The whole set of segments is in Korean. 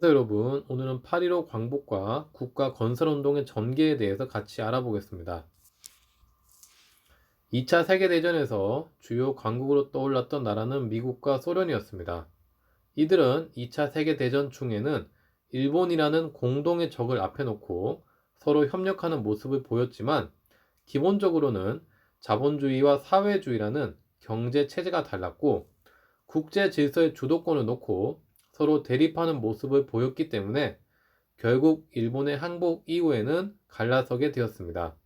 네, 여러분, 오늘은 8.15 광복과 국가 건설운동의 전개에 대해서 같이 알아보겠습니다. 2차 세계대전에서 주요 강국으로 떠올랐던 나라는 미국과 소련이었습니다. 이들은 2차 세계대전 중에는 일본이라는 공동의 적을 앞에 놓고 서로 협력하는 모습을 보였지만, 기본적으로는 자본주의와 사회주의라는 경제 체제가 달랐고, 국제 질서의 주도권을 놓고 서로 대립하는 모습을 보였기 때문에 결국 일본의 항복 이후에는 갈라서게 되었습니다.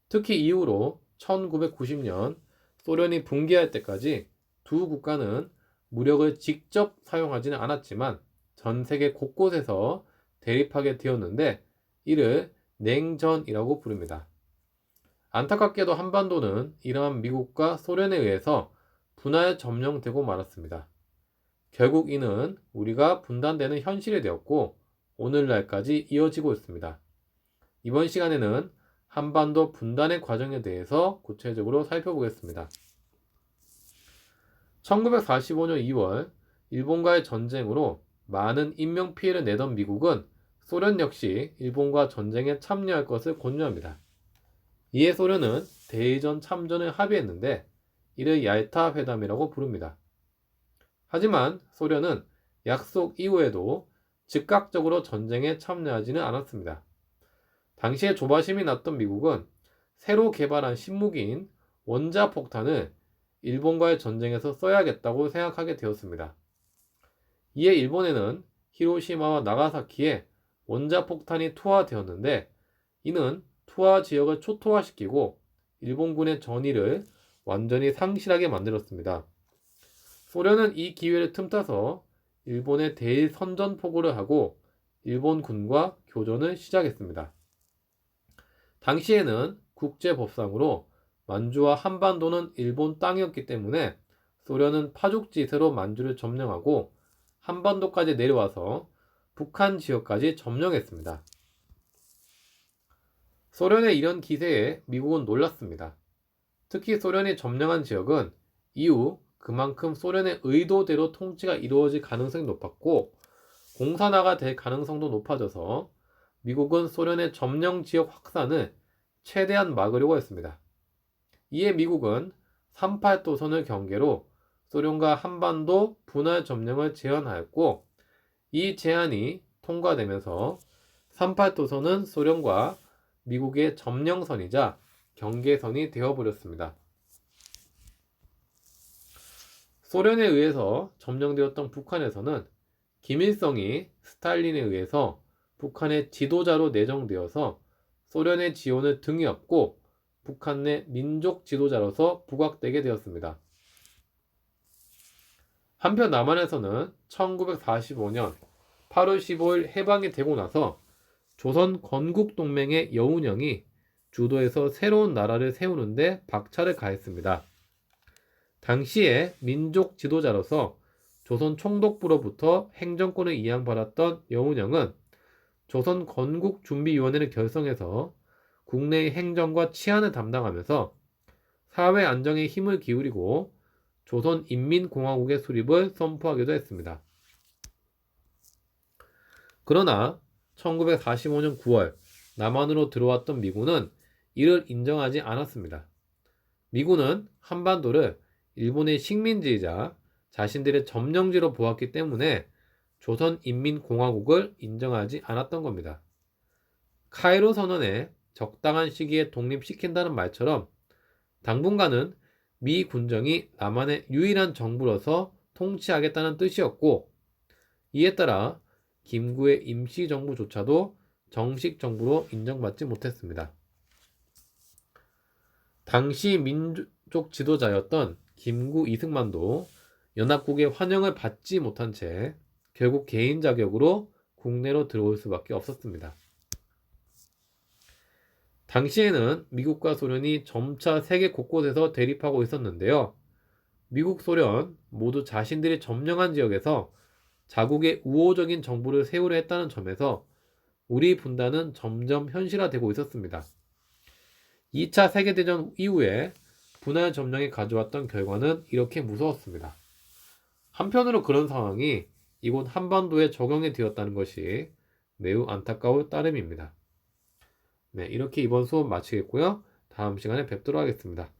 특히 이후로 1990년 소련이 붕괴할 때까지 두 국가는 무력을 직접 사용하지는 않았지만 전 세계 곳곳에서 대립하게 되었는데, 이를 냉전이라고 부릅니다. 안타깝게도 한반도는 이러한 미국과 소련에 의해서 분할 점령되고 말았습니다. 결국 이는 우리가 분단되는 현실이 되었고 오늘날까지 이어지고 있습니다. 이번 시간에는 한반도 분단의 과정에 대해서 구체적으로 살펴보겠습니다. 1945년 2월 일본과의 전쟁으로 많은 인명피해를 내던 미국은 소련 역시 일본과 전쟁에 참여할 것을 권유합니다. 이에 소련은 대의전 참전을 합의했는데 이를 얄타 회담이라고 부릅니다. 하지만 소련은 약속 이후에도 즉각적으로 전쟁에 참여하지는 않았습니다. 당시에 조바심이 났던 미국은 새로 개발한 신무기인 원자폭탄을 일본과의 전쟁에서 써야겠다고 생각하게 되었습니다. 이에 일본에는 히로시마와 나가사키에 원자폭탄이 투하되었는데, 이는 투하 지역을 초토화시키고 일본군의 전의를 완전히 상실하게 만들었습니다. 소련은 이 기회를 틈타서 일본에 대일 선전포고를 하고 일본군과 교전을 시작했습니다. 당시에는 국제법상으로 만주와 한반도는 일본 땅이었기 때문에 소련은 파죽지세로 만주를 점령하고 한반도까지 내려와서 북한 지역까지 점령했습니다. 소련의 이런 기세에 미국은 놀랐습니다. 특히 소련이 점령한 지역은 이후 그만큼 소련의 의도대로 통치가 이루어질 가능성이 높았고 공산화가 될 가능성도 높아져서 미국은 소련의 점령 지역 확산을 최대한 막으려고 했습니다. 이에 미국은 38도선을 경계로 소련과 한반도 분할 점령을 제안하였고, 이 제안이 통과되면서 38도선은 소련과 미국의 점령선이자 경계선이 되어버렸습니다. 소련에 의해서 점령되었던 북한에서는 김일성이 스탈린에 의해서 북한의 지도자로 내정되어서 소련의 지원을 등에 업고 북한 내 민족 지도자로서 부각되게 되었습니다. 한편 남한에서는 1945년 8월 15일 해방이 되고 나서 조선 건국동맹의 여운형이 주도해서 새로운 나라를 세우는데 박차를 가했습니다. 당시에 민족 지도자로서 조선 총독부로부터 행정권을 이양받았던 여운형은 조선 건국준비위원회를 결성해서 국내의 행정과 치안을 담당하면서 사회 안정에 힘을 기울이고 조선인민공화국의 수립을 선포하기도 했습니다. 그러나 1945년 9월 남한으로 들어왔던 미군은 이를 인정하지 않았습니다. 미군은 한반도를 일본의 식민지이자 자신들의 점령지로 보았기 때문에 조선인민공화국을 인정하지 않았던 겁니다. 카이로 선언에 적당한 시기에 독립시킨다는 말처럼 당분간은 미 군정이 남한의 유일한 정부로서 통치하겠다는 뜻이었고, 이에 따라 김구의 임시정부조차도 정식 정부로 인정받지 못했습니다. 당시 민족 지도자였던 김구 이승만도 연합국의 환영을 받지 못한 채 결국 개인 자격으로 국내로 들어올 수밖에 없었습니다. 당시에는 미국과 소련이 점차 세계 곳곳에서 대립하고 있었는데요. 미국, 소련 모두 자신들이 점령한 지역에서 자국의 우호적인 정부를 세우려 했다는 점에서 우리 분단은 점점 현실화되고 있었습니다. 2차 세계대전 이후에 분할 점령이 가져왔던 결과는 이렇게 무서웠습니다. 한편으로 그런 상황이 이곳 한반도에 적용이 되었다는 것이 매우 안타까울 따름입니다. 네, 이렇게 이번 수업 마치겠고요. 다음 시간에 뵙도록 하겠습니다.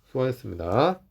수고하셨습니다.